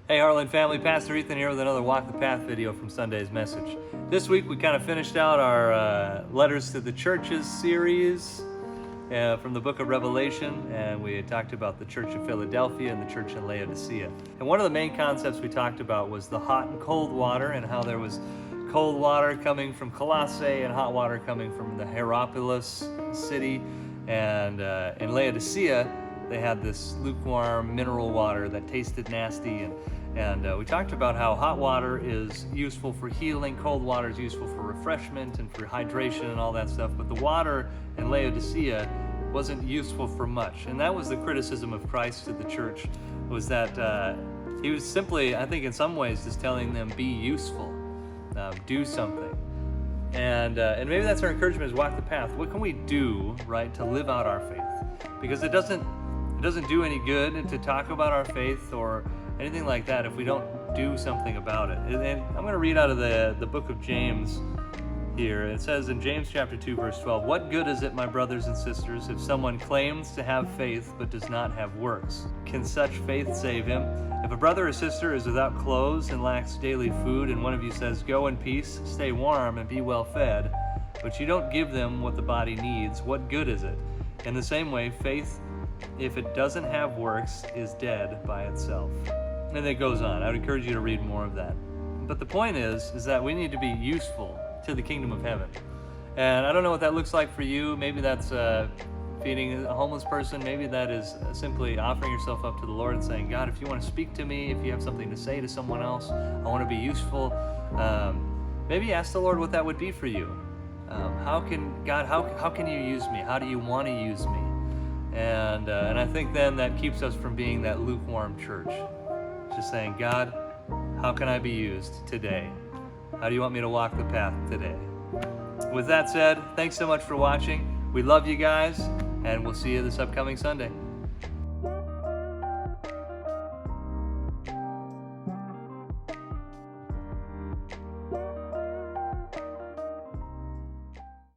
Hey Heartland family, Pastor Ethan here with another Walk the Path video from Sunday's message. This week we kind of finished out our Letters to the Churches series from the book of Revelation, and we had talked about the church in Philadelphia and the church in Laodicea. And one of the main concepts we talked about was the hot and cold water, and how there was cold water coming from Colossae and hot water coming from the Hierapolis city, and in Laodicea they had this lukewarm mineral water that tasted nasty, and we talked about how hot water is useful for healing, cold water is useful for refreshment and for hydration and all that stuff, but the water in Laodicea wasn't useful for much. And that was the criticism of Christ to the church, was that he was simply, I think in some ways, just telling them, be useful, do something. And maybe that's our encouragement, is walk the path. What can we do, right, to live out our faith? Because it doesn't do any good to talk about our faith or anything like that if we don't do something about it. And I'm going to read out of the book of James here. It says in James chapter 2 verse 12, "What good is it, my brothers and sisters, if someone claims to have faith but does not have works? Can such faith save him? If a brother or sister is without clothes and lacks daily food, and one of you says, 'Go in peace, stay warm and be well fed,' but you don't give them what the body needs, what good is it? In the same way, faith, if it doesn't have works, is dead by itself." And it goes on. I would encourage you to read more of that. But the point is that we need to be useful to the kingdom of heaven. And I don't know what that looks like for you. Maybe that's feeding a homeless person. Maybe that is simply offering yourself up to the Lord and saying, "God, if you want to speak to me, if you have something to say to someone else, I want to be useful." Maybe ask the Lord what that would be for you. How can you use me? How do you want to use me? And I think then that keeps us from being that lukewarm church. Just saying, "God, how can I be used today? How do you want me to walk the path today?" With that said, thanks so much for watching. We love you guys, and we'll see you this upcoming Sunday.